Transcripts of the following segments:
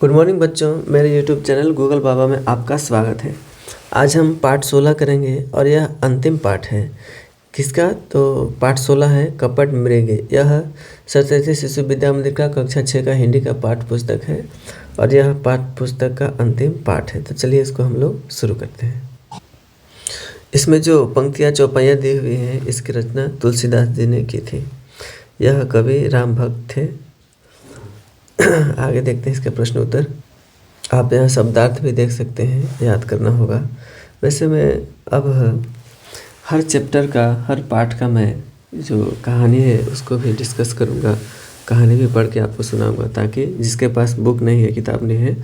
Good morning बच्चों, मेरे YouTube channel Google बाबा में आपका स्वागत है। आज हम पाठ 16 करेंगे और यह अंतिम पाठ है। किसका? तो पाठ 16 है कपट मृग। यह सरस्वती शिशु विद्या मंदिर का कक्षा 6 का हिंदी का पाठ पुस्तक है और यह पाठ पुस्तक का अंतिम पाठ है। तो चलिए इसको हम लोग शुरू करते हैं। इसमें जो पंक्तियाँ चौपाइयाँ दी हुई हैं, इसकी रचना तुलसीदास जी ने की थी। यह कवि राम भक्त थे। आगे देखते हैं इसके प्रश्न उत्तर। आप यहाँ शब्दार्थ भी देख सकते हैं, याद करना होगा। वैसे मैं अब हर चैप्टर का, हर पाठ का मैं जो कहानी है उसको भी डिस्कस करूँगा। कहानी भी पढ़ के आपको सुनाऊँगा ताकि जिसके पास बुक नहीं है, किताब नहीं है,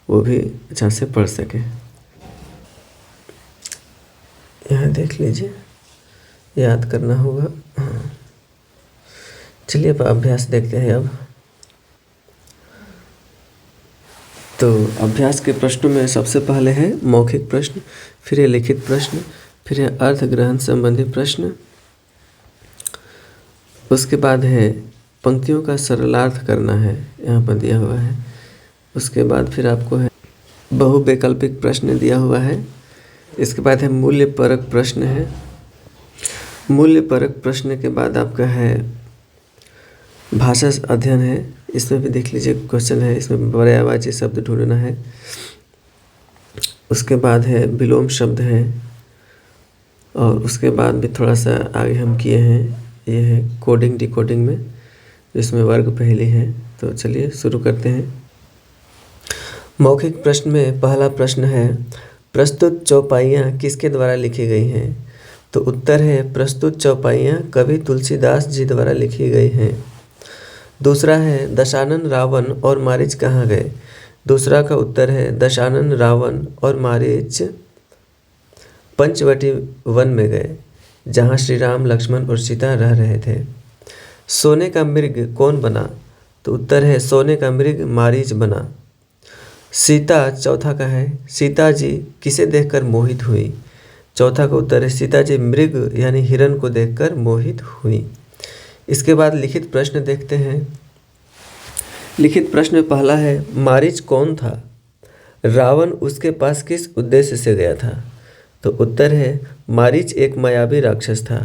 वो भी अच्छा से पढ़ सके। यहाँ देख लीजिए, याद करना होगा। हाँ, चलिए अब अभ्यास देखते हैं। अब तो अभ्यास के प्रश्नों में सबसे पहले है मौखिक प्रश्न, फिर है लिखित प्रश्न, फिर है अर्थ ग्रहण संबंधी प्रश्न, उसके बाद है पंक्तियों का सरलार्थ करना है, यहाँ पर दिया हुआ है। उसके बाद फिर आपको है बहुवैकल्पिक प्रश्न दिया हुआ है। इसके बाद है मूल्य परक प्रश्न है। मूल्य परक प्रश्न के बाद आपका है भाषा अध्ययन है। इसमें भी देख लीजिए क्वेश्चन है, इसमें पर्यायवाची शब्द ढूंढना है। उसके बाद है विलोम शब्द है और उसके बाद भी थोड़ा सा आगे हम किए हैं, ये है कोडिंग डिकोडिंग में, जिसमें वर्ग पहेली है। तो चलिए शुरू करते हैं। मौखिक प्रश्न में पहला प्रश्न है प्रस्तुत चौपाइयाँ किसके द्वारा लिखी गई हैं? तो उत्तर है प्रस्तुत चौपाइयाँ कवि तुलसीदास जी द्वारा लिखी गई हैं। दूसरा है दशानन रावण और मारीच कहाँ गए? दूसरा का उत्तर है दशानन रावण और मारीच पंचवटी वन में गए, जहाँ श्री राम, लक्ष्मण और सीता रह रहे थे। सोने का मृग कौन बना? तो उत्तर है सोने का मृग मारीच बना। सीता चौथा का है सीता जी किसे देखकर मोहित हुई? चौथा का उत्तर है सीता जी मृग यानी हिरण को देखकर मोहित हुई। इसके बाद लिखित प्रश्न देखते हैं। लिखित प्रश्न में पहला है मारीच कौन था? रावण उसके पास किस उद्देश्य से गया था? तो उत्तर है मारीच एक मायावी राक्षस था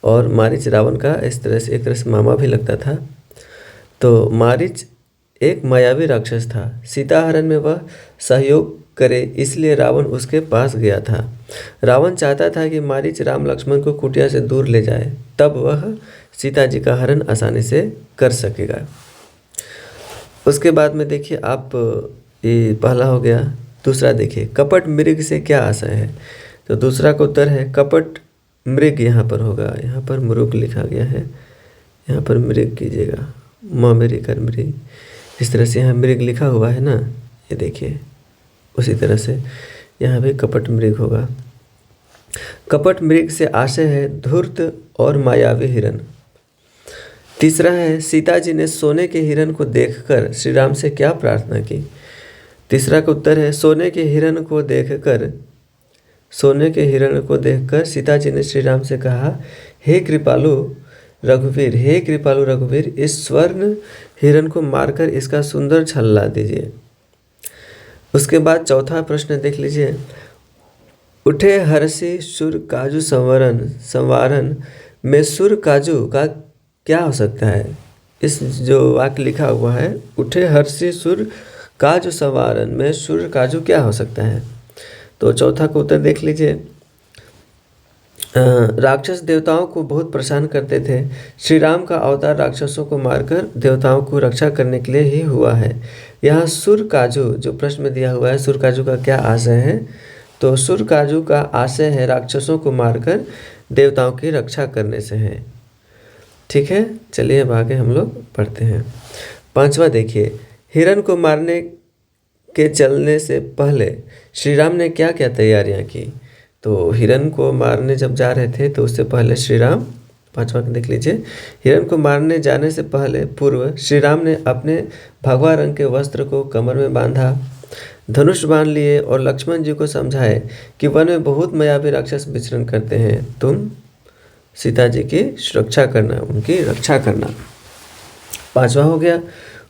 और मारीच रावण का इस तरह से एक तरह से मामा भी लगता था। तो मारीच एक मायावी राक्षस था। सीताहरण में वह सहयोग करे इसलिए रावण उसके पास गया था। रावण चाहता था कि मारीच राम लक्ष्मण को कुटिया से दूर ले जाए, तब वह सीता जी का हरण आसानी से कर सकेगा। उसके बाद में देखिए आप, ये पहला हो गया। दूसरा देखिए कपट मृग से क्या आशय है? तो दूसरा का उत्तर है कपट मृग, यहाँ पर होगा, यहाँ पर मृग लिखा गया है, यहाँ पर मृग कीजिएगा, मेरी मृग, इस तरह से यहाँ मृग लिखा हुआ है ना, ये देखिए, उसी तरह से यहाँ भी कपट मृग होगा। कपट मृग से आशय है धूर्त और मायावी हिरण। तीसरा है सीता जी ने सोने के हिरण को देखकर श्री राम से क्या प्रार्थना की? तीसरा का उत्तर है सोने के हिरण को देखकर सीता जी ने श्री राम से कहा, हे कृपालु रघुवीर, इस स्वर्ण हिरण को मारकर इसका सुंदर छल्ला दीजिए। उसके बाद चौथा प्रश्न देख लीजिए। उठे हर्षि सुर काजू संवारन में सुर काजू का क्या हो सकता है? इस जो वाक्य लिखा हुआ है, उठे हर्षि सुर काजू संवारन में सुर काजू क्या हो सकता है? तो चौथा का उत्तर देख लीजिए। राक्षस देवताओं को बहुत परेशान करते थे। श्री राम का अवतार राक्षसों को मारकर देवताओं को रक्षा करने के लिए ही हुआ है। यहाँ सुर काजू जो प्रश्न में दिया हुआ है, सुर काजू का क्या आशय है? तो सुर काजू का आशय है राक्षसों को मारकर देवताओं की रक्षा करने से है। ठीक है, चलिए अब आगे हम लोग पढ़ते हैं। पांचवा देखिए, हिरण को मारने के चलने से पहले श्री राम ने क्या क्या तैयारियां की? तो हिरण को मारने जब जा रहे थे तो उससे पहले श्री राम, पांचवा देख लीजिए, हिरण को मारने जाने से पूर्व श्री राम ने अपने भगवा रंग के वस्त्र को कमर में बांधा, धनुष बांध लिए और लक्ष्मण जी को समझाए कि वन में बहुत मायावी राक्षस विचरण करते हैं, तुम सीता जी की सुरक्षा करना, उनकी रक्षा करना। पांचवा हो गया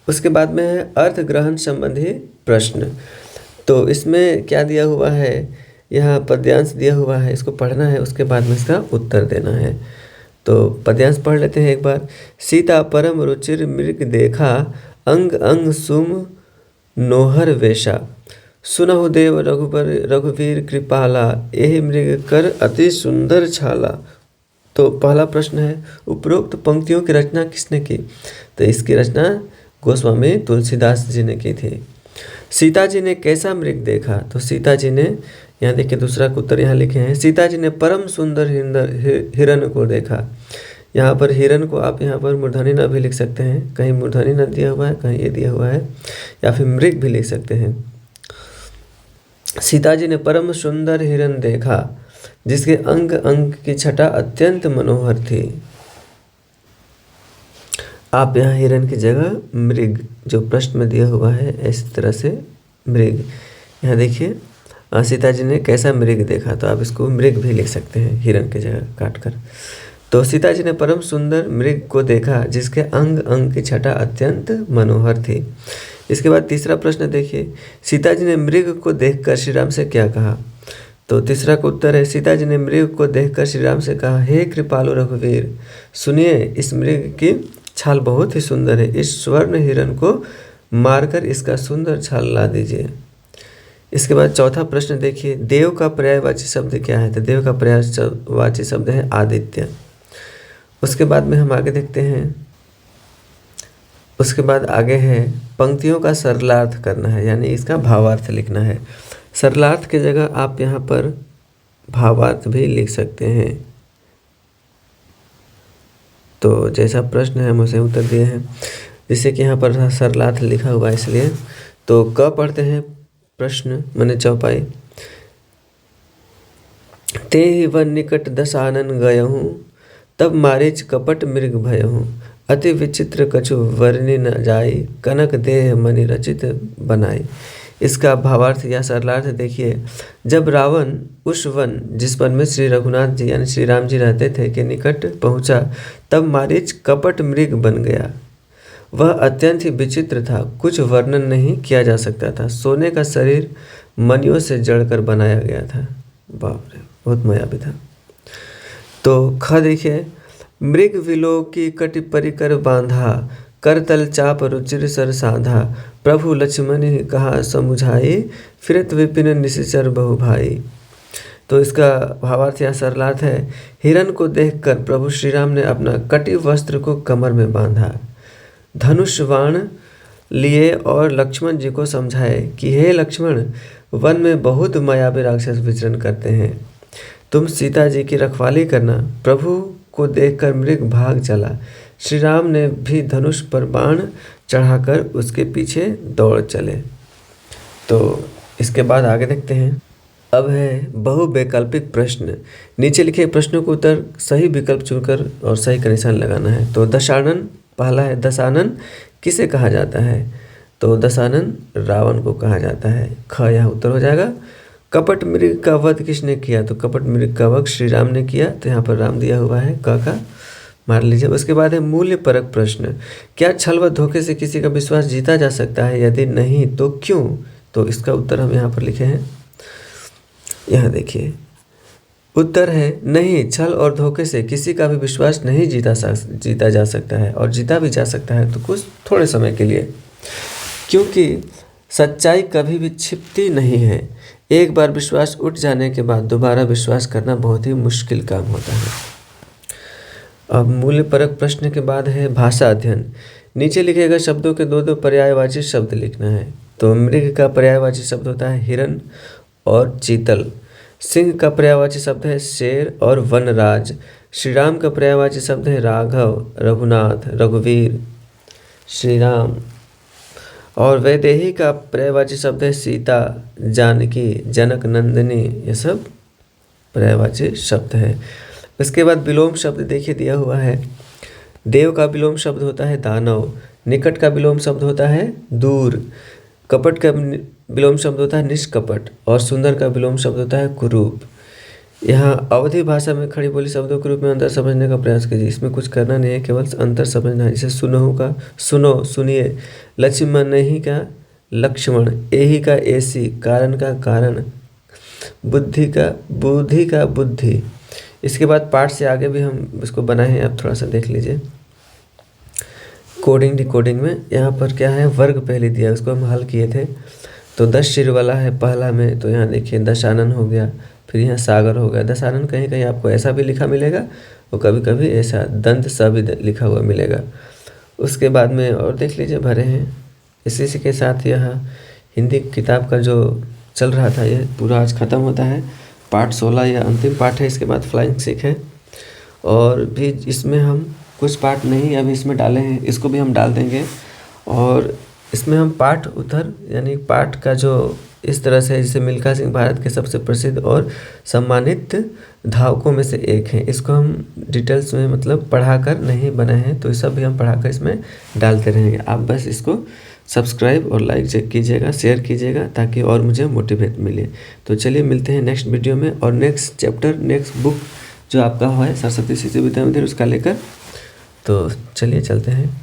उसके बाद में है अर्थ ग्रहण संबंधी प्रश्न। तो इसमें क्या दिया हुआ है, यहाँ पद्यांश दिया हुआ है, इसको पढ़ना है, उसके बाद में इसका उत्तर देना है। तो पद्यांश पढ़ लेते हैं एक बार। सीता परम रुचिर मृग देखा, अंग अंग सुम नोहर वेशा। सुनहु देव रघुबर रघुवीर कृपाला, एहि मृग कर अति सुंदर छाला। तो पहला प्रश्न है, उपरोक्त पंक्तियों की रचना किसने की? तो इसकी रचना गोस्वामी तुलसीदास जी ने की थी। सीता जी ने कैसा मृग देखा? तो सीता जी ने, यहाँ देखिए दूसरा उत्तर यहाँ लिखे हैं, सीता जी ने परम सुंदर हिरण को देखा। यहाँ पर हिरण को आप यहाँ पर मूर्धन्य न भी लिख सकते हैं, कहीं मूर्धन्य न दिया हुआ है, कहीं ये दिया हुआ है, या फिर मृग भी लिख सकते हैं। सीता जी ने परम सुंदर हिरण देखा, जिसके अंग अंग की छटा अत्यंत मनोहर थी। आप यहाँ हिरण की जगह मृग, जो प्रश्न में दिया हुआ है इस तरह से मृग, यहाँ देखिए सीता जी ने कैसा मृग देखा, तो आप इसको मृग भी लिख सकते हैं हिरण की जगह काट कर। तो सीता जी ने परम सुंदर मृग को देखा, जिसके अंग अंग की छटा अत्यंत मनोहर थी। इसके बाद तीसरा प्रश्न देखिए, सीता जी ने मृग को देखकर श्री राम से क्या कहा? तो तीसरा का उत्तर है, सीता जी ने मृग को देखकर श्री राम से कहा, हे कृपालु रघुवीर, सुनिए इस मृग की छाल बहुत ही सुंदर है, इस स्वर्ण हिरण को मारकर इसका सुंदर छाल ला दीजिए। इसके बाद चौथा प्रश्न देखिए, देव का पर्यायवाची शब्द क्या है? तो देव का पर्यायवाची शब्द है आदित्य। उसके बाद में हम आगे देखते हैं, उसके बाद आगे है पंक्तियों का सरलार्थ करना है, यानी इसका भावार्थ लिखना है। सरलार्थ की जगह आप यहाँ पर भावार्थ भी लिख सकते हैं। तो जैसा प्रश्न है हम उसे उत्तर दिए हैं, जिससे कि यहाँ पर सरलार्थ लिखा हुआ है इसलिए। तो क पढ़ते हैं प्रश्न मैंने चौपाई। ते ही वन निकट दशानन गयहूँ, तब मारीच कपट मृग भयहूँ। अति विचित्र कछु वर्णि न जाई, कनक देह मणि रचित बनाई। इसका भावार्थ या सरलार्थ देखिए, जब रावण उस वन जिस वन में श्री रघुनाथ जी यानी श्री राम जी रहते थे के निकट पहुंचा, तब मारीच कपट मृग बन गया। वह अत्यंत ही विचित्र था, कुछ वर्णन नहीं किया जा सकता था। सोने का शरीर मणियों से जड़कर बनाया गया था। बाप रे, बहुत मायावी था। तो ख देखिए, मृग विलोकी कटि परिकर बांधा, करतल चाप रुचिर सर साधा। प्रभु लक्ष्मण कहा समुझाई, फिरत विपिन निशिचर बहु भाई। तो इसका भावार्थ या सरलार्थ है, हिरण को देखकर प्रभु श्री राम ने अपना कटि वस्त्र को कमर में बांधा, धनुष बाण लिए और लक्ष्मण जी को समझाए कि हे लक्ष्मण, वन में बहुत मायावी राक्षस विचरण करते हैं, तुम सीता जी की रखवाली करना। प्रभु को देखकर मृग भाग चला। श्री राम ने भी धनुष पर बाण चढ़ाकर उसके पीछे दौड़ चले। तो इसके बाद आगे देखते हैं। अब है बहुवैकल्पिक प्रश्न। नीचे लिखे प्रश्नों को उत्तर सही विकल्प चुनकर और सही का निशान लगाना है। तो दशानन, पहला है दशानन किसे कहा जाता है? तो दशानन रावण को कहा जाता है। ख यहाँ उत्तर हो जाएगा। कपट मृग का वध किसने किया? तो कपट मृग का वध श्री राम ने किया, तो यहाँ पर राम दिया हुआ है, क का मार लीजिए। उसके बाद है मूल्य परक प्रश्न। क्या छल व धोखे से किसी का विश्वास जीता जा सकता है? यदि नहीं तो क्यों? तो इसका उत्तर हम यहाँ पर लिखे हैं, यहाँ देखिए उत्तर है नहीं, छल और धोखे से किसी का भी विश्वास नहीं जीता जा सकता है, और जीता भी जा सकता है तो कुछ थोड़े समय के लिए, क्योंकि सच्चाई कभी भी छिपती नहीं है। एक बार विश्वास उठ जाने के बाद दोबारा विश्वास करना बहुत ही मुश्किल काम होता है। अब मूल्य परक प्रश्न के बाद है भाषा अध्ययन। नीचे लिखे गए शब्दों के दो दो पर्यायवाची शब्द लिखना है। तो मृग का पर्यायवाची शब्द होता है हिरण और चीतल। सिंह का पर्यायवाची शब्द है शेर और वनराज। श्री राम का पर्यायवाची शब्द है राघव, रघुनाथ, रघुवीर, श्री राम। और वैदेही का पर्यायवाची शब्द है सीता, जानकी, जनक नंदिनी। ये सब पर्यायवाची शब्द है। इसके बाद विलोम शब्द देखिए दिया हुआ है। देव का विलोम शब्द होता है दानव। निकट का विलोम शब्द होता है दूर। कपट का विलोम शब्द होता है निष्कपट। और सुंदर का विलोम शब्द होता है कुरूप। यहाँ अवधी भाषा में खड़ी बोली शब्दों के रूप में अंतर समझने का प्रयास कीजिए। इसमें कुछ करना नहीं है, केवल अंतर समझना है। जैसे सुनहु का सुनो, सुनिए, लक्ष्मण ही का लक्ष्मण, एही का ऐसी, कारण का कारण, बुद्धि का बुद्धि। इसके बाद पाठ से आगे भी हम इसको बनाए हैं, आप थोड़ा सा देख लीजिए। कोडिंग डिकोडिंग में यहाँ पर क्या है, वर्ग पहले दिया है, उसको हम हल किए थे। तो 10 सिर वाला है पहला में, तो यहाँ देखिए दशानन हो गया, फिर यहाँ सागर हो गया। दशानन कहीं कहीं आपको ऐसा भी लिखा मिलेगा और कभी कभी ऐसा दंत सा भी लिखा हुआ मिलेगा। उसके बाद में और देख लीजिए भरे हैं। इसी के साथ यह हिंदी किताब का जो चल रहा था यह पूरा आज ख़त्म होता है। पार्ट 16 यह अंतिम पार्ट है। इसके बाद फ्लाइंग सिख है, और भी इसमें हम कुछ पार्ट नहीं अभी इसमें डाले हैं, इसको भी हम डाल देंगे। और इसमें हम पाठ उत्तर यानी पाठ का जो इस तरह से, जैसे मिल्खा सिंह भारत के सबसे प्रसिद्ध और सम्मानित धावकों में से एक हैं, इसको हम डिटेल्स में मतलब पढ़ाकर नहीं बनाए हैं, तो ये सब भी हम पढ़ाकर इसमें डालते रहेंगे। आप बस इसको सब्सक्राइब और लाइक कीजिएगा, शेयर कीजिएगा, ताकि और मुझे मोटिवेट मिले। तो चलिए मिलते हैं नेक्स्ट वीडियो में, और नेक्स्ट चैप्टर, नेक्स्ट बुक जो आपका है सरस्वती शिशु विद्या मंदिर, उसका लेकर। तो चलिए चलते हैं।